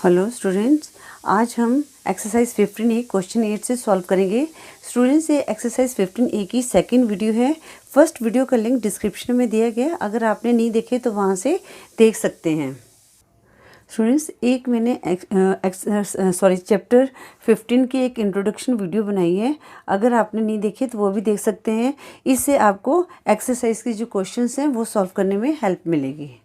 Hello students, आज हम exercise 15A question 8 से सॉल्व करेंगे। स्टूडेंट्स, ये एक्सरसाइज 15A की सेकंड वीडियो है। फर्स्ट वीडियो का लिंक डिस्क्रिप्शन में दिया गया, अगर आपने नहीं देखे तो वहाँ से देख सकते हैं। स्टूडेंट्स, एक मैंने चैप्टर 15 की एक इंट्रोडक्शन वीडियो बनाई है, अगर आपने नहीं देखी तो वो भी देख सकते हैं। इससे आपको एक्सरसाइज की जो क्वेश्चंस हैं वो सॉल्व करने में हेल्प मिलेगी।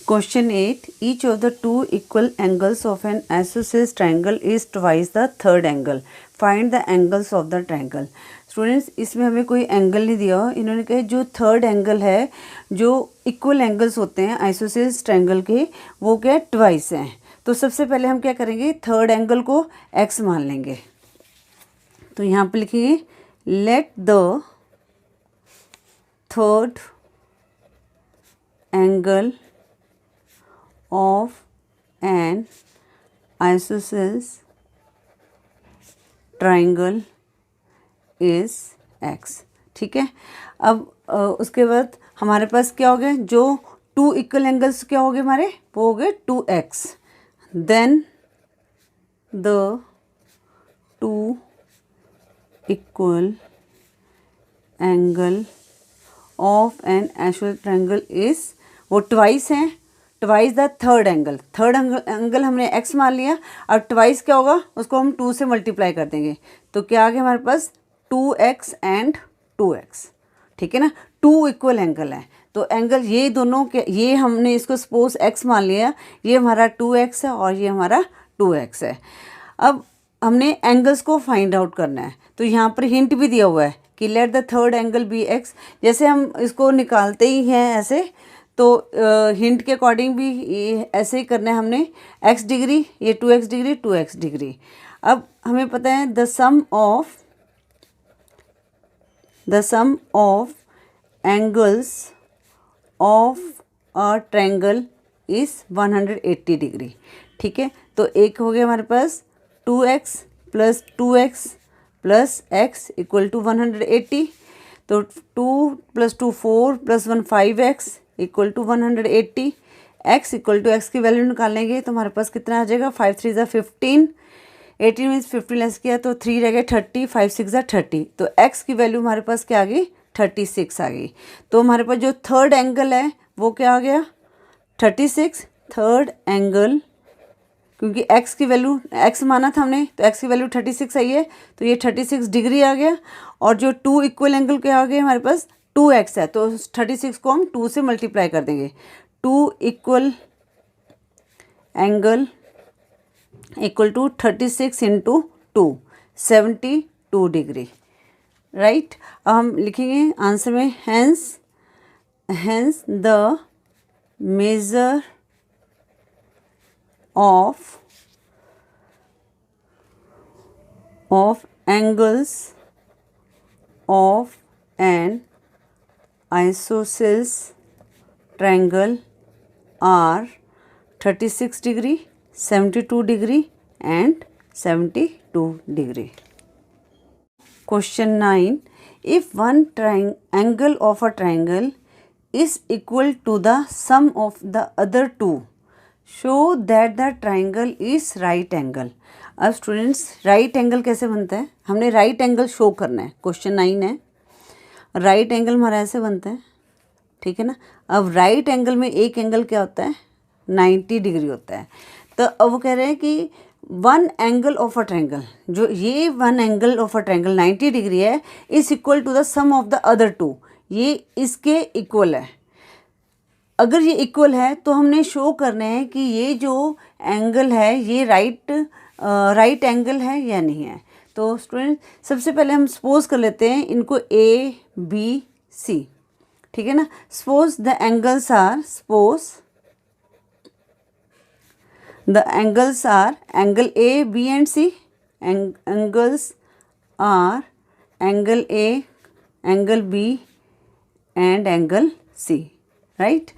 Question 8. Each of the two equal angles of an isosceles triangle is twice the third angle. Find the angles of the triangle. Students, इसमें हमें कोई एंगल नहीं दिया हो। इन्होंने कहा जो थर्ड एंगल है, जो इक्वल एंगल्स होते हैं आइसोसेलेस ट्रायंगल के, वो क्या ट्वाइस हैं। तो सबसे पहले हम क्या करेंगे, थर्ड एंगल को x मान लेंगे। तो यहाँ पे लिखेंगे let the third angle of an isosceles triangle is x। ठीक है। अब उसके बाद हमारे पास क्या हो गया, जो टू इक्वल एंगल्स क्या हो गए हमारे, वो हो गए 2x। Then the two equal angle of an isosceles triangle is, वो ट्वाइस हैं, twice the third angle. Third angle हमने x मान लिया। अब ट्वाइस क्या होगा, उसको हम 2 से मल्टीप्लाई कर देंगे। तो क्या आ गया हमारे पास 2x एंड 2x। ठीक है ना, टू इक्वल एंगल है। तो एंगल ये दोनों के, ये हमने इसको सपोज x मान लिया, ये हमारा 2x है और ये हमारा 2x है। अब हमने एंगल्स को फाइंड आउट करना है। तो यहाँ पर हिंट भी दिया हुआ है कि let the third angle be x। जैसे हम इसको निकालते ही हैं ऐसे, तो हिंट के अकॉर्डिंग भी ऐसे ही करना है हमने। x डिग्री, ये 2x डिग्री, 2x डिग्री। अब हमें पता है the sum of angles of a triangle is 180 degree. ठीक है। तो एक हो गया हमारे पास 2x plus 2x plus x equal to 180। तो 2 + 2 4 + 1 5x equal to 180। x equal to x की वैल्यू निकालेंगे तो हमारे पास कितना आ जाएगा, 5 3 = 15, 18 मीन्स 15 लेस किया तो 3 रह गए 30, 5 6 = 30। तो x की वैल्यू हमारे पास क्या आ गई, 36 आ गई। तो हमारे पास जो थर्ड एंगल है वो क्या आ गया, 36। थर्ड एंगल, क्योंकि x की वैल्यू x माना था हमने, तो x की वैल्यू 36 आई है, तो ये 36 डिग्री आ गया। और जो टू इक्वल एंगल क्या आ गए हमारे पास, 2x है, तो 36 को हम 2 से मल्टीप्लाई कर देंगे। Two equal angle equal to 36 × 2, 72 degree. Right. अब हम लिखेंगे आंसर में hence the measure of angles of an isosceles triangle are 36 degree, 72 degree and 72 degree. Question 9. If one angle of a triangle is equal to the sum of the other two, show that the triangle is right angle. अब students, right angle कैसे बनता है, हमने right angle show करना है। Question 9 है, right angle हमारा ऐसे बनता है। ठीक है ना। अब राइट एंगल में एक एंगल क्या होता है, 90 डिग्री होता है। तो अब वो कह रहे हैं कि one angle of a triangle, जो ये one angle of a triangle 90 degree है, is equal to the sum of the other two, ये इसके इक्वल है। अगर ये इक्वल है तो हमने शो करना है कि ये जो एंगल है ये राइट एंगल है या नहीं है। तो स्टूडेंट, सबसे पहले हम सपोज कर लेते हैं इनको A B C। ठीक है ना। Suppose the angles R angle A B and C। Angles R angle A, angle B and angle C। Right.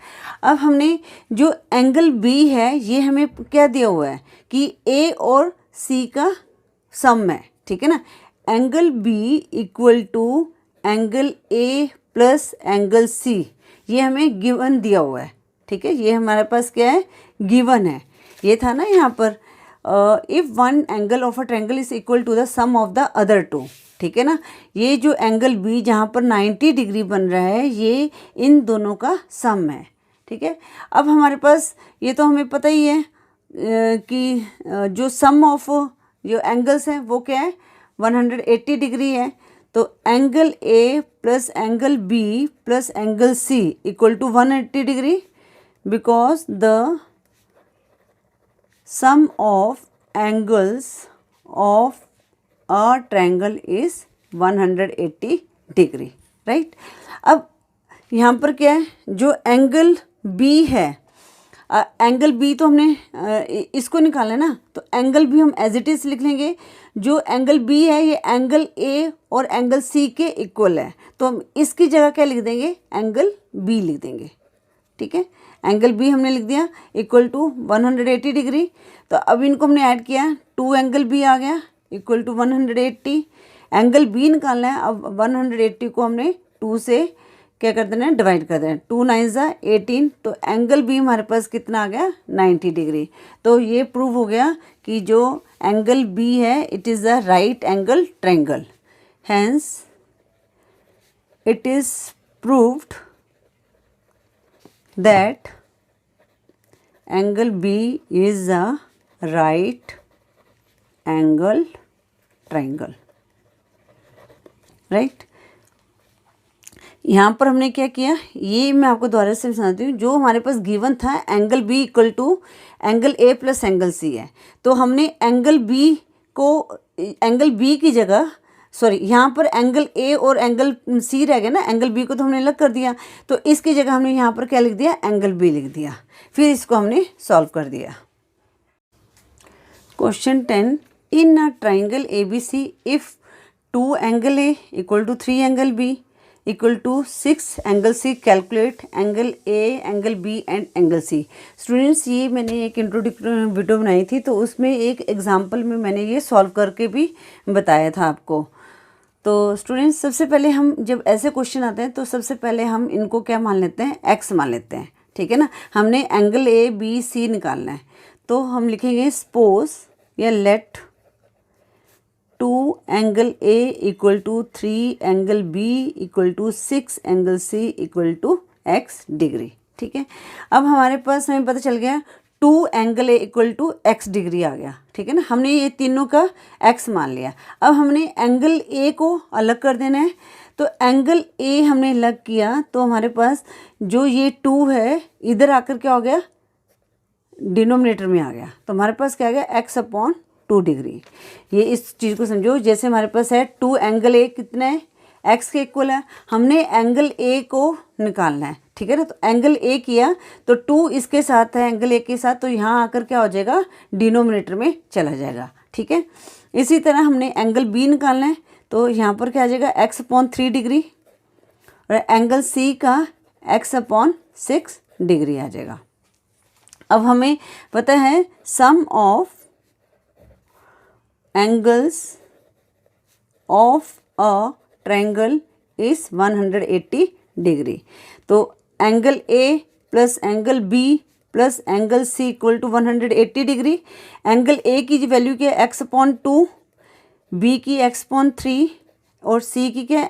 अब हमने जो एंगल B है, ये हमें क्या दिया हुआ है कि A और C का सम है। ठीक है ना। Angle B equal to angle A plus angle C, ये हमें गिवन दिया हुआ है। ठीक है, ये हमारे पास क्या है, गिवन है। ये था ना यहाँ पर if one angle of a triangle is equal to the sum of the other two, ठीक है ना। ये जो एंगल बी जहाँ पर 90 डिग्री बन रहा है ये इन दोनों का सम है, ठीक है। अब हमारे पास ये तो हमें पता ही है कि जो सम ऑफ जो एंगल्स हैं वो क्या है 180 डिग्री है। तो angle A plus angle B plus angle C equal to 180 degree because the sum of angles of a triangle is 180 degree, right. अब यहाँ पर क्या है जो एंगल बी है, एंगल बी तो हमने इसको निकाला है ना, तो एंगल बी हम एज इट इज़ लिख लेंगे। जो एंगल बी है ये एंगल ए और एंगल सी के इक्वल है, तो हम इसकी जगह क्या लिख देंगे एंगल बी लिख देंगे, ठीक है। एंगल बी हमने लिख दिया इक्वल टू 180 डिग्री। तो अब इनको हमने ऐड किया, 2 एंगल बी आ गया इक्वल टू 180। एंगल बी निकालना है, अब 180 को हमने 2 से क्या कर देना है डिवाइड कर देना है, 2 9 ज़ा 18। तो एंगल बी हमारे पास कितना आ गया 90 डिग्री। तो ये प्रूव हो गया कि जो एंगल बी है it is a right angle triangle, hence it is proved that angle B is a right angle triangle, right. यहाँ पर हमने क्या किया ये मैं आपको दोबारा से समझाती हूँ। जो हमारे पास गिवन था angle B equal to angle A plus angle C है, तो हमने एंगल बी को एंगल बी की जगह यहाँ पर एंगल ए और एंगल सी रह गया ना, एंगल बी को तो हमने अलग कर दिया, तो इसकी जगह हमने यहाँ पर क्या लिख दिया एंगल बी लिख दिया, फिर इसको हमने सॉल्व कर दिया। Question 10 in a triangle A B C if 2 angle A equal to 3 angle B equal to 6 angle C calculate angle A angle B and angle C. Students ये मैंने एक इंट्रोडक्टरी वीडियो बनाई थी, तो उसमें एक एग्जांपल में मैंने ये सॉल्व करके भी बताया था आपको। तो स्टूडेंट्स सबसे पहले हम जब ऐसे क्वेश्चन आते हैं तो सबसे पहले हम इनको क्या मान लेते हैं एक्स मान लेते हैं, ठीक है ना। हमने एंगल ए बी सी निकालना है, तो हम लिखेंगे सपोज या let 2 angle A equal to 3 angle B equal to 6 angle C equal to x degree, ठीक है। अब हमारे पास हमें पता चल गया 2 angle A equal to x degree आ गया, ठीक है ना। हमने ये तीनों का एक्स मान लिया। अब हमने एंगल ए को अलग कर देना है, तो एंगल ए हमने अलग किया तो हमारे पास जो ये 2 है इधर आकर क्या हो गया डिनोमिनेटर में आ गया, तो हमारे पास क्या आ गया एक्स अपॉन 2 डिग्री। ये इस चीज़ को समझो, जैसे हमारे पास है 2 एंगल ए कितना है एक्स के इक्वल है, हमने एंगल ए को निकालना है, ठीक है ना। तो एंगल ए किया तो 2 इसके साथ है एंगल ए के साथ, तो यहाँ आकर क्या हो जाएगा डिनोमिनेटर में चला जाएगा, ठीक है। इसी तरह हमने एंगल बी निकालना है, तो यहाँ पर क्या आ जाएगा एक्स अपॉन 3 डिग्री और एंगल सी का एक्स अपॉन 6 डिग्री आ जाएगा। अब हमें पता है sum of angles of a triangle is 180 degree. तो angle A plus angle B plus angle C equal to 180 degree. Angle A की वैल्यू क्या है एक्स अपॉन 2, बी की एक्स अपॉन 3 और सी की क्या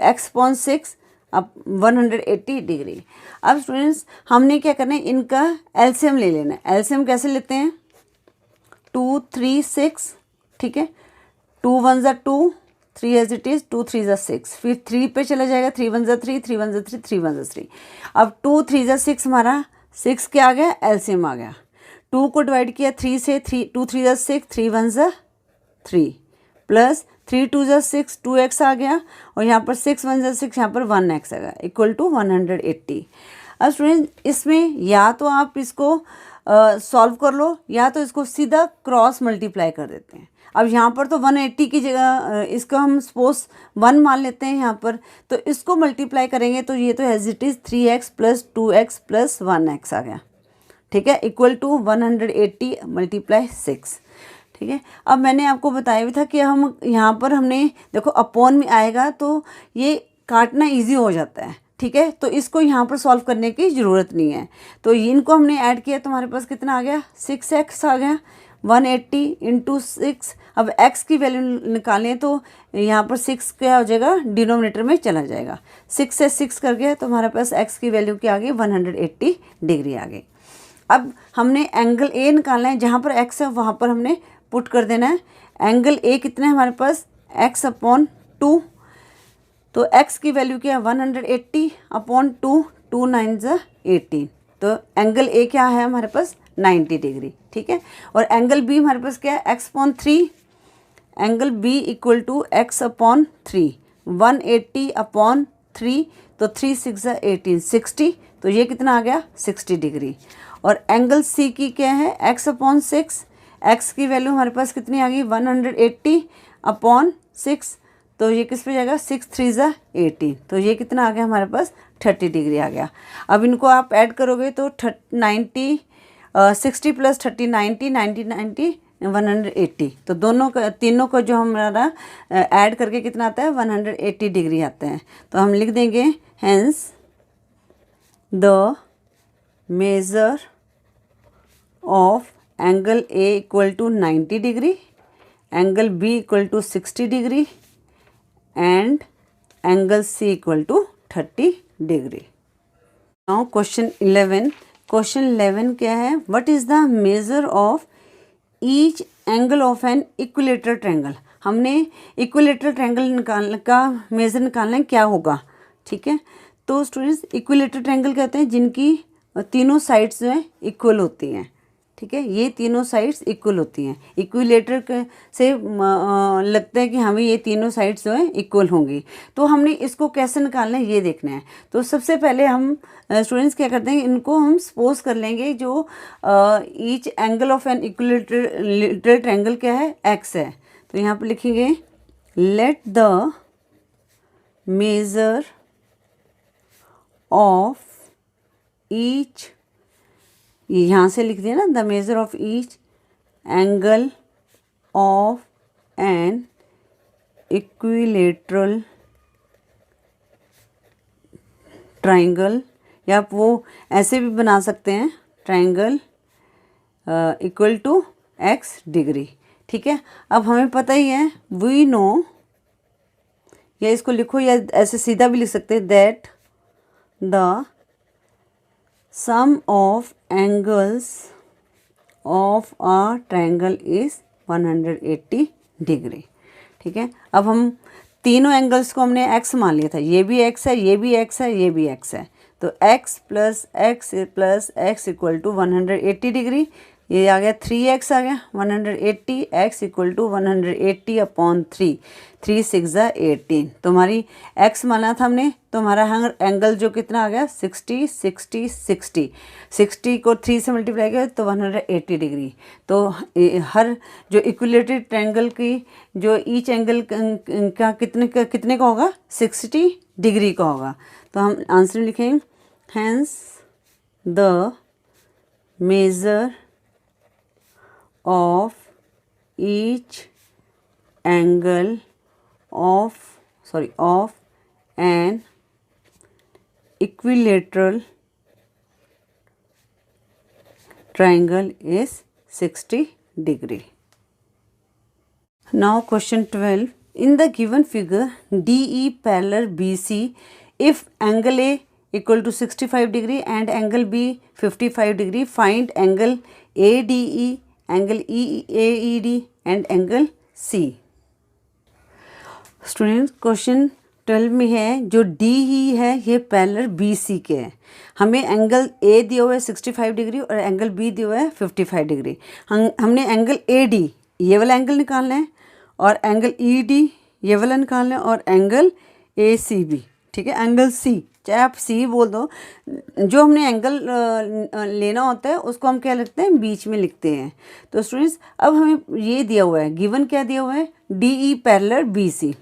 एक्स अपॉन 6, अब 180 डिग्री। अब स्टूडेंट्स हमने क्या करना है इनका एलसीएम ले लेना है। एलसीएम कैसे लेते हैं 2 3 6, ठीक है। 2 1 ज़ा 2, 3 एज इट इज़, 2 3 ज़ा 6, फिर 3 पे चला जाएगा, 3 1 ज़ा 3, 3 1 ज़ा 3, 3 1 ज़ा 3। अब 2 3 ज़ा 6 हमारा 6 क्या आ गया एलसीएम आ गया। 2 को डिवाइड किया 3 से, 2 3 ज़ा 6, 3 1 ज़ा 3 प्लस 3 2 ज़ा 6, 2x आ गया और यहाँ पर 6 1 ज़ा 6, यहाँ पर 1x आ गया इक्वल टू 180। अब स्टूडेंट इसमें या तो आप इसको सॉल्व कर लो या तो इसको सीधा क्रॉस मल्टीप्लाई कर देते हैं। अब यहाँ पर तो 180 की जगह इसको हम सपोज 1 मान लेते हैं यहाँ पर, तो इसको मल्टीप्लाई करेंगे तो ये तो as it is 3x plus 2x plus 1x आ गया, ठीक है, इक्वल टू 180 मल्टीप्लाई 6, ठीक है। अब मैंने आपको बताया भी था कि हम यहाँ पर हमने देखो अपॉन में आएगा तो ये काटना इजी हो जाता है, ठीक है, तो इसको यहाँ पर सॉल्व करने की ज़रूरत नहीं है। तो इनको हमने ऐड किया तो हमारे पास कितना आ गया, 6x आ गया, 180 इंटू 6। अब x की वैल्यू निकालें तो यहाँ पर 6 क्या हो जाएगा, डिनोमिनेटर में चला जाएगा। 6 से 6 कर गया तो हमारे पास x की वैल्यू क्या आ गई, 180 डिग्री आ गई। अब हमने एंगल ए निकालना है, जहाँ पर x है वहाँ पर हमने पुट कर देना है। एंगल ए कितना है हमारे पास, x/2। तो x की वैल्यू क्या है, 180/2, 2 9 18। तो एंगल ए क्या है हमारे पास, 90 डिग्री, ठीक है। और एंगल बी हमारे पास क्या है, x/3। Angle B equal to x/3, 180/3, तो 3 6 18, 60। तो ये कितना आ गया, 60 डिग्री। और एंगल सी की क्या है, x/6। x की वैल्यू हमारे पास कितनी आ गई, 180/6। तो ये किस पे जाएगा, 6 3 18। तो ये कितना आ गया हमारे पास, 30 डिग्री आ गया। अब इनको आप ऐड करोगे तो 90 60 + 30 90 90 90 180। तो दोनों का, तीनों को जो हमारा ऐड करके कितना आता है, 180 डिग्री आता है। तो हम लिख देंगे, hence the measure of angle A equal to 90 degree, angle B equal to 60 degree and angle C equal to 30 degree. Now question 11. Question 11 क्या है, what is the measure of each angle of an equilateral triangle? हमने equilateral triangle निकालने का major निकालना है, क्या होगा, ठीक है। तो स्टूडेंट्स इक्विलेटरल ट्रायंगल कहते हैं जिनकी तीनों साइड्स जो हैं इक्वल होती हैं, ठीक है। ये तीनों साइड्स इक्वल होती हैं। इक्विलेटर से लगता है कि हमें ये तीनों साइड्स जो हैं इक्वल होंगी। तो हमने इसको कैसे निकालना है ये देखना है। तो सबसे पहले हम स्टूडेंट्स क्या करते हैं, इनको हम सपोज कर लेंगे जो each angle of an equilateral triangle क्या है, x है। तो यहाँ पर लिखेंगे, let the measure of each, यहाँ से लिख दिया ना, the measure of each angle of an equilateral triangle, या आप वो ऐसे भी बना सकते हैं, triangle equal to x degree, ठीक है। अब हमें पता ही है, वी नो, या इसको लिखो या ऐसे सीधा भी लिख सकते हैं, that the sum of angles of a triangle is 180 degree, ठीक है। अब हम तीनों एंगल्स को हमने x मान लिया था, ये भी x है, ये भी x है, ये भी x है। तो x + x + x equal to 180 degree. ये आ गया 3x आ गया, 180, x इक्वल टू 180/3, 3 6 18। तो हमारी x माना था हमने, तो हमारा एंगल जो कितना आ गया, 60 60 60। 60 को 3 से मल्टीप्लाई किया तो 180 डिग्री। तो हर जो इक्विलेटरल ट्रायंगल की जो ईच एंगल का कितने का होगा, 60 डिग्री का होगा। तो हम आंसर में लिखेंगे, hence the measure of each angle of an equilateral triangle is 60 degree. Now question 12. In the given figure, DE parallel BC, if angle A equal to 65 degree and angle B 55 degree, find angle ADE, angle EAED and angle C। Student question 12 में है, जो DE है ये parallel BC के है। हमें angle A दिया हुआ है 65 डिग्री और एंगल B दिया हुआ है 55 डिग्री। हमने एंगल AD ये वाला एंगल निकालना है, और एंगल ED ये वाला निकालना है, और एंगल ACB, ठीक है। एंगल C, चाहे आप C बोल दो, जो हमने एंगल लेना होता है उसको हम क्या लिखते हैं, बीच में लिखते हैं। तो स्टूडेंट्स अब हमें ये दिया हुआ है, गिवन क्या दिया हुआ है, DE parallel BC,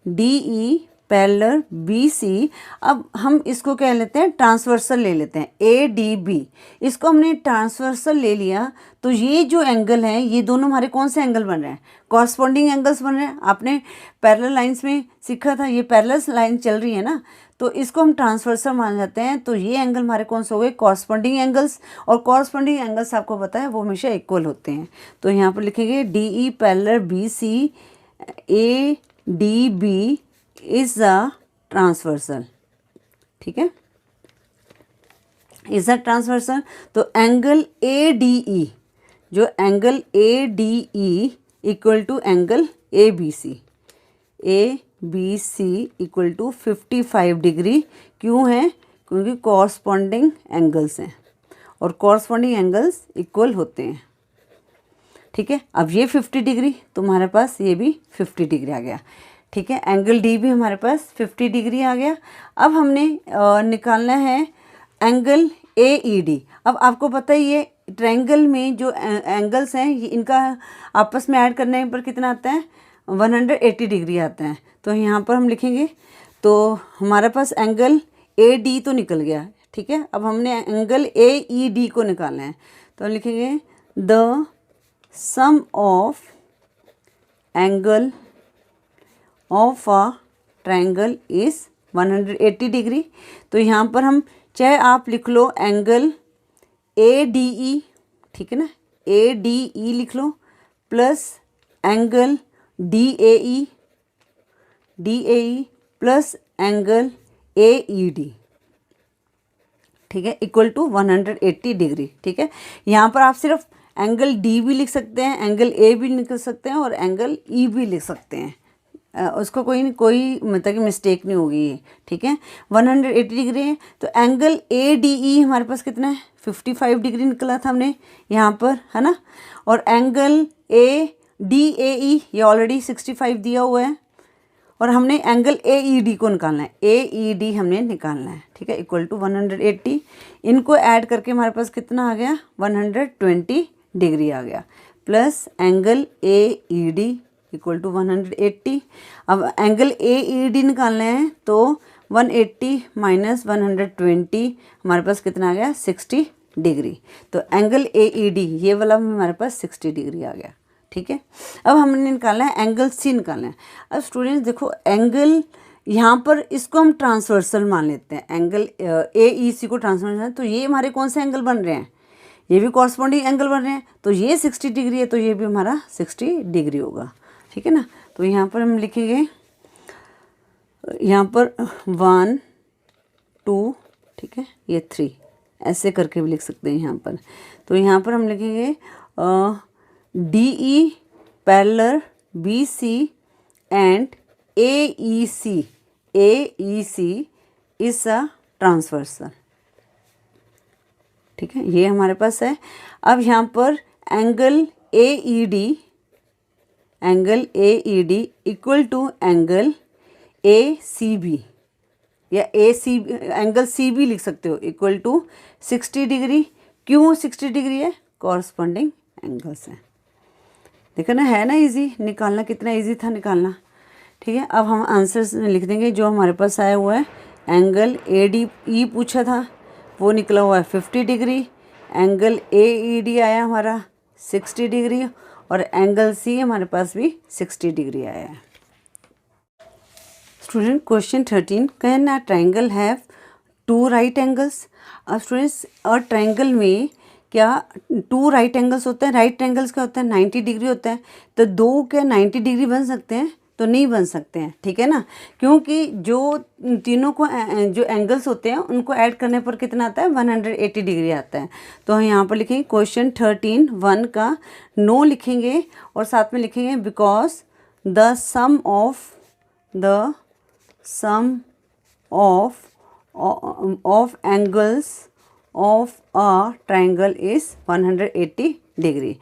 DE parallel BC। अब हम इसको क्या लेते हैं, ट्रांसवर्सल ले लेते हैं, ADB। इसको हमने ट्रांसवर्सल ले लिया तो ये जो एंगल है ये दोनों हमारे कौन से एंगल बन रहे हैं, कॉरस्पॉन्डिंग एंगल्स बन रहे हैं। आपने पैरेलल लाइंस में सीखा था, ये पैरेलल लाइन चल रही है ना, तो इसको हम ट्रांसवर्सल मान जाते हैं। तो ये एंगल हमारे कौन से हो गए, कॉरस्पॉन्डिंग एंगल्स, और कॉरस्पॉन्डिंग एंगल्स आपको पता है वो हमेशा इक्वल होते हैं। तो यहाँ पर लिखेंगे D E parallel B C A D B is a transversal, ठीक है, इज अ ट्रांसवर्सल। तो एंगल ए डी ई, जो angle A D E equal to angle A B C equal to 55 degree. क्यों है, क्योंकि corresponding angles हैं और corresponding angles equal होते हैं, ठीक है। अब ये 50 डिग्री, तो हमारे पास ये भी 50 डिग्री आ गया, ठीक है। एंगल डी भी हमारे पास 50 डिग्री आ गया। अब हमने निकालना है एंगल ए ई डी। अब आपको पता ही है ट्रायंगल में जो एंगल्स हैं इनका आपस में ऐड करने पर कितना आता है, 180 डिग्री आता है। तो यहाँ पर हम लिखेंगे, तो हमारे पास एंगल ए डी तो निकल गया, ठीक है। अब हमने एंगल ए ई डी को निकालना है, तो लिखेंगे the sum of angle of a triangle is 180 degree. तो यहाँ पर हम चाहे आप लिख लो एंगल ए डी ई, ठीक है ना, ए डी ई लिख लो, plus angle D A E plus angle A E D, ठीक है, इक्वल टू 180 डिग्री, ठीक है। यहाँ पर आप सिर्फ एंगल डी भी लिख सकते हैं, एंगल ए भी लिख सकते हैं और एंगल ई भी लिख सकते हैं, उसका कोई मतलब कि मिस्टेक नहीं होगी, ठीक है। 180 डिग्री है, तो एंगल ए डी ई हमारे पास कितना है, 55 डिग्री निकला था हमने यहाँ पर, है ना। और एंगल ए डी ए ई ये ऑलरेडी 65 दिया हुआ है, और हमने एंगल ए ई डी को निकालना है, ए ई डी हमने निकालना है, ठीक है, इक्वल टू 180। इनको ऐड करके हमारे पास कितना आ गया, 120 डिग्री आ गया, plus angle A E D equal to 180। अब एंगल ए ई डी निकालना है, तो 180 माइनस 120 हमारे पास कितना आ गया, 60 डिग्री। तो एंगल ए ई डी ये वाला हमारे पास 60 डिग्री आ गया, ठीक है। अब हमने निकालना है एंगल सी निकालना है। अब स्टूडेंट्स देखो, एंगल यहाँ पर इसको हम ट्रांसवर्सल मान लेते हैं, एंगल ए ई सी को ट्रांसवर्सल, तो ये हमारे कौन से एंगल बन रहे हैं, ये भी कॉरस्पॉन्डिंग एंगल बन रहे हैं। तो ये 60 डिग्री है, तो ये भी हमारा 60 डिग्री होगा, ठीक है ना। तो यहाँ पर हम लिखेंगे, यहाँ पर 1 2, ठीक है, ये 3 ऐसे करके भी लिख सकते हैं यहाँ पर। तो यहाँ पर हम लिखेंगे D E parallel B C and A E C is a transversal, ठीक है, ये हमारे पास है। अब यहाँ पर angle A E D equal to angle A C B, या A C angle C B लिख सकते हो, इक्वल टू 60 डिग्री। क्यों 60 डिग्री है, कॉरस्पॉन्डिंग एंगल्स हैं। देखो ना, है ना इजी निकालना, कितना इजी था निकालना, ठीक है। अब हम आंसर लिख देंगे जो हमारे पास आया हुआ है। एंगल ए डी ई पूछा था, वो निकला हुआ है 50 degree. Angle A E D आया हमारा 60 डिग्री, और एंगल सी हमारे पास भी 60 डिग्री आया है। Student question 13, can a triangle have 2 right angles. अब स्टूडेंट्स, और ट्रायंगल में क्या 2 राइट एंगल्स होते हैं। राइट एंगल्स क्या होता है, 90 डिग्री होता है। तो 2 क्या 90 डिग्री बन सकते हैं, तो नहीं बन सकते हैं, ठीक है ना, क्योंकि जो तीनों को जो एंगल्स होते हैं उनको ऐड करने पर कितना आता है, 180 डिग्री आता है। तो हम यहाँ पर लिखेंगे क्वेश्चन 13 1 का नो लिखेंगे, और साथ में लिखेंगे because the sum of angles of a triangle is 180 degree.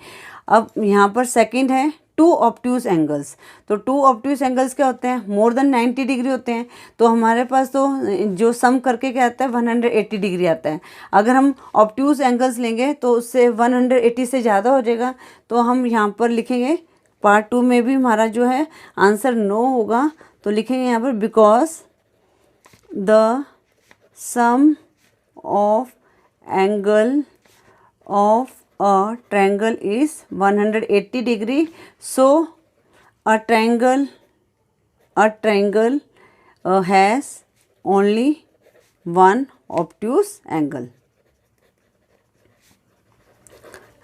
अब यहाँ पर सेकंड है 2 ऑब्ट्यूज एंगल्स। तो 2 ऑब्ट्यूज एंगल्स क्या होते हैं, मोर देन 90 डिग्री होते हैं। तो हमारे पास तो जो सम करके क्या आता है, 180 डिग्री आता है। अगर हम ऑब्ट्यूज एंगल्स लेंगे तो उससे 180 से ज़्यादा हो जाएगा। तो हम यहाँ पर लिखेंगे, पार्ट 2 में भी हमारा जो है आंसर नो होगा। तो लिखेंगे यहाँ पर because the sum of angle of a triangle is 180 degree. So a triangle has only one obtuse angle,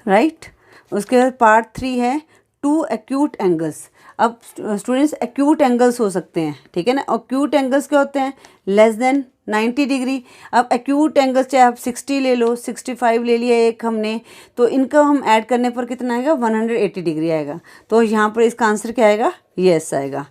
right. उसके बाद पार्ट 3 है टू एक्यूट एंगल्स। अब स्टूडेंट्स एक्यूट एंगल्स हो सकते हैं, ठीक है ना। एक्यूट एंगल्स क्या होते हैं? Less than 90 degree. अब एक्यूट एंगल्स चाहे आप 60 ले लो, 65 ले लिया एक हमने, तो इनका हम ऐड करने पर कितना आएगा? 180 डिग्री आएगा। तो यहाँ पर इसका आंसर क्या आएगा? यस आएगा।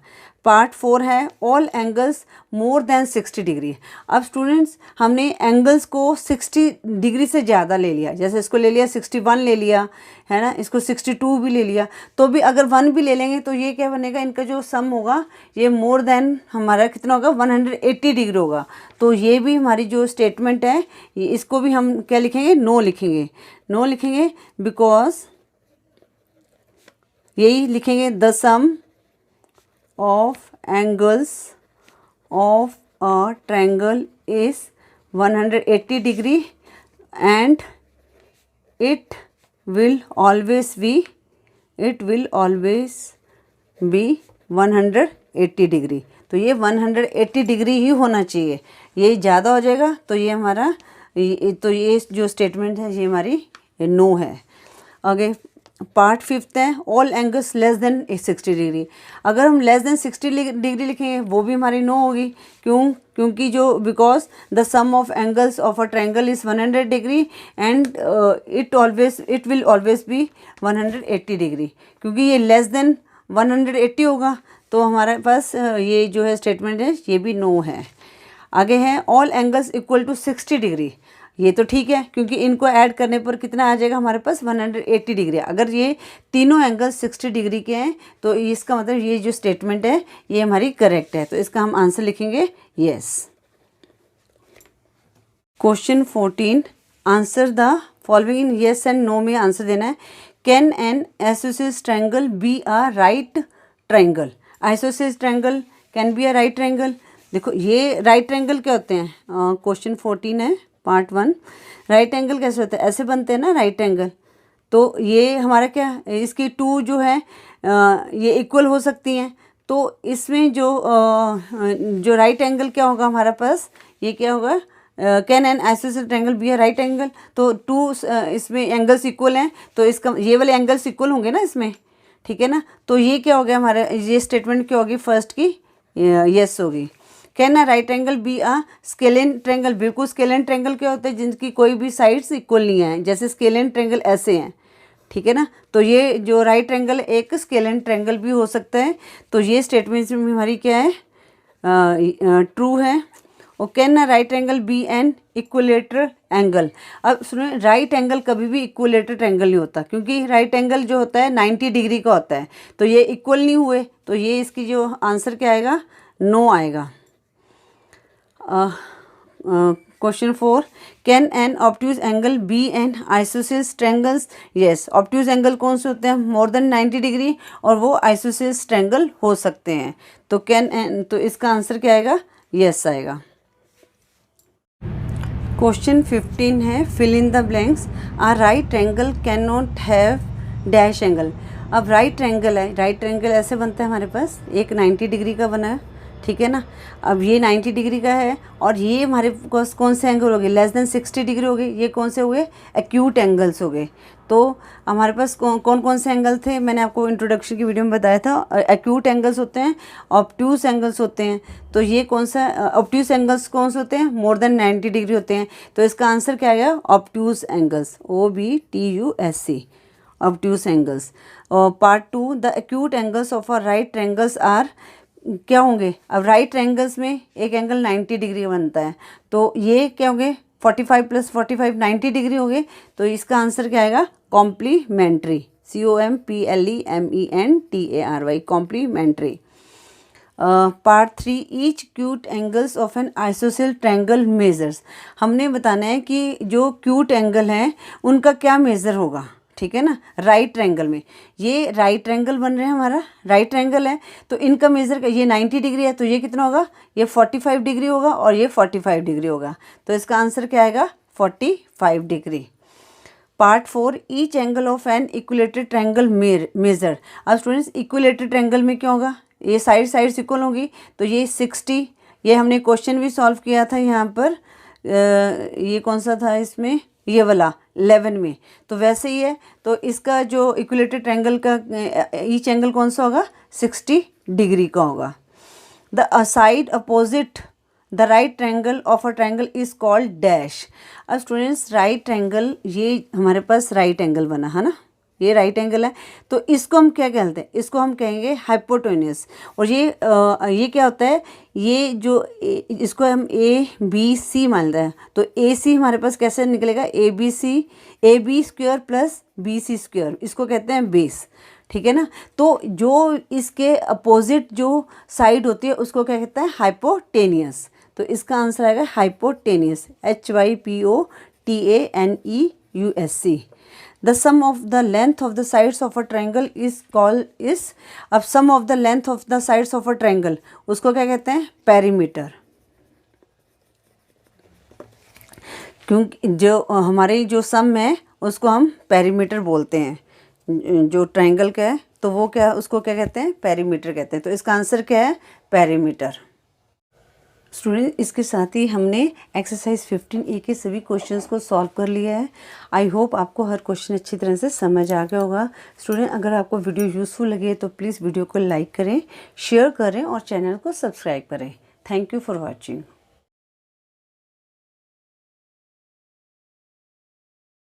पार्ट 4 है all angles more than 60 degree. अब स्टूडेंट्स हमने एंगल्स को 60 डिग्री से ज़्यादा ले लिया, जैसे इसको ले लिया 61 ले लिया, है ना, इसको 62 भी ले लिया, तो भी अगर 1 भी ले लेंगे तो ये क्या बनेगा? इनका जो सम होगा ये मोर देन हमारा कितना होगा? 180 डिग्री होगा। तो ये भी हमारी जो स्टेटमेंट है इसको भी हम क्या लिखेंगे? नो लिखेंगे। नो लिखेंगे बिकॉज यही लिखेंगे the sum of angles of a triangle is 180 degree and it will always be 180 degree. तो ये 180 डिग्री ही होना चाहिए, ये ज़्यादा हो जाएगा तो ये हमारा तो ये जो स्टेटमेंट है ये हमारी नो है। आगे पार्ट 5 है all angles less than 60 degree. अगर हम लेस देन 60 डिग्री लिखेंगे वो भी हमारी नो होगी। क्योंकि जो because the sum of angles of a triangle is 100 degree and it will always be 180 degree. क्योंकि ये लेस देन 180 होगा तो हमारे पास ये जो है स्टेटमेंट है ये भी नो है। आगे है all angles equal to 60 degree. ये तो ठीक है क्योंकि इनको ऐड करने पर कितना आ जाएगा हमारे पास? 180 डिग्री। अगर ये तीनों एंगल 60 डिग्री के हैं तो इसका मतलब ये जो स्टेटमेंट है ये हमारी करेक्ट है, तो इसका हम आंसर लिखेंगे yes. Question 14, answer the following in yes and no में आंसर देना है। Can an isosceles triangle be a right triangle? Isosceles triangle can be a right triangle. देखो ये राइट ट्रायंगल क्या होते हैं? क्वेश्चन 14 है पार्ट 1। राइट एंगल कैसे होते हैं? ऐसे बनते हैं ना राइट एंगल। तो ये हमारा क्या, इसकी टू जो है ये इक्वल हो सकती हैं। तो इसमें जो राइट एंगल क्या होगा हमारे पास? ये क्या होगा? Can an isosceles triangle be a right angle. तो टू इसमें एंगल्स इक्वल हैं तो इसका ये वाले एंगल्स इक्वल होंगे ना इसमें, ठीक है ना। तो ये क्या हो गया हमारा? ये स्टेटमेंट क्या होगी? फर्स्ट की यस होगी। Can a right angle be a scalene triangle? बिल्कुल स्केलेन ट्रायंगल क्या होते हैं? जिनकी कोई भी साइड्स इक्वल नहीं है, जैसे स्केलेन ट्रायंगल ऐसे हैं, ठीक है ना। तो ये जो राइट एंगल एक स्केलेन ट्रायंगल भी हो सकता है। तो ये स्टेटमेंट में हमारी क्या है? ट्रू है। और can a right angle be an equilateral angle? अब सुनो, राइट एंगल कभी भी इक्विलेटरल एंगल नहीं होता क्योंकि राइट एंगल जो होता है 90 डिग्री का होता है। तो ये इक्वल नहीं हुए तो ये इसकी जो आंसर क्या आएगा? नो आएगा। Question 4, can an obtuse angle be an isosceles triangles? Yes, obtuse angle कौन से होते हैं? मोर देन 90 डिग्री, और वो आइसोसेलेस ट्रायंगल हो सकते हैं। तो कैन एन, तो इसका आंसर क्या आएगा? यस आएगा। क्वेश्चन 15 है fill in the blanks. A right triangle can not have dash angle. अब राइट ट्रायंगल है, राइट ट्रायंगल ऐसे बनता है हमारे पास, एक 90 डिग्री का बना है, ठीक है ना। अब ये 90 डिग्री का है और ये हमारे पास कौन से एंगल हो गए? लेस देन 60 डिग्री हो गए। ये कौन से हो गए? एक्यूट एंगल्स हो गए। तो हमारे पास कौन कौन से एंगल थे? मैंने आपको इंट्रोडक्शन की वीडियो में बताया था। एक्यूट एंगल्स होते हैं, ऑब्ट्यूज एंगल्स होते हैं। तो ये कौन सा ऑब्ट्यूज एंगल्स कौन से होते हैं? मोर देन 90 डिग्री होते हैं। तो इसका आंसर क्या आएगा? Obtuse angles, OBTUSC, obtuse angles. और part 2, the acute angles of a right triangles are क्या होंगे? अब राइट ट्रायंगल्स में एक एंगल 90 डिग्री बनता है, तो ये क्या होंगे? 45 + 45 90 डिग्री हो गए। तो इसका आंसर क्या आएगा? Complementary, COMPLEMENTARY, complementary. Part 3, each acute angles of an isosceles triangle measures. हमने बताना है कि जो क्यूट एंगल हैं उनका क्या मेज़र होगा, ठीक है ना। राइट ट्रायंगल में ये राइट ट्रायंगल बन रहे हैं, हमारा राइट ट्रायंगल है, तो इनका मेज़र ये 90 डिग्री है, तो ये कितना होगा? ये 45 डिग्री होगा और ये 45 डिग्री होगा। तो इसका आंसर क्या आएगा? 45 degree. Part 4, each angle of an equilateral triangle measure. अब स्टूडेंट्स इक्विलेटरल ट्रायंगल में क्या होगा? ये साइड्स इक्वल होगी, तो ये 60, ये हमने क्वेश्चन भी सॉल्व किया था यहाँ पर, ये कौन सा था इसमें, ये वाला 11 में। तो वैसे ही है, तो इसका जो इक्विलेटरल ट्रायंगल का ईच एंगल कौन सा होगा, 60 डिग्री का होगा। The side opposite the right triangle of a triangle is called dash. अब स्टूडेंट्स राइट ट्रायंगल, ये हमारे पास राइट एंगल बना है ना, ये राइट एंगल है, तो इसको हम क्या कहते हैं, इसको हम कहेंगे हाइपोटेन्यूस। और ये क्या होता है, ये जो इसको हम ए बी सी मान रहे हैं, तो ए सी हमारे पास कैसे निकलेगा, A B square plus B C square, इसको कहते हैं बेस, ठीक है ना। तो जो इसके अपोजिट जो साइड होती है उसको क्या कहते हैं, हाइपोटेनियस। तो इसका आंसर आएगा hypotenuse, HYPOTANEUS। The sum of the length of the sides of a triangle is अब sum of the length of the sides of a triangle उसको क्या कहते हैं, पेरीमीटर। क्योंकि जो हमारी जो सम है उसको हम पेरीमीटर बोलते हैं, जो ट्रायंगल का है तो वो क्या, उसको क्या कहते हैं, पेरीमीटर कहते हैं। तो इसका आंसर क्या है, पेरीमीटर। स्टूडेंट इसके साथ ही हमने एक्सरसाइज 15A के सभी क्वेश्चंस को सॉल्व कर लिया है। आई होप आपको हर क्वेश्चन अच्छी तरह से समझ आ गया होगा। स्टूडेंट अगर आपको वीडियो यूज़फुल लगे तो प्लीज़ वीडियो को लाइक करें, शेयर करें और चैनल को सब्सक्राइब करें। Thank you for watching.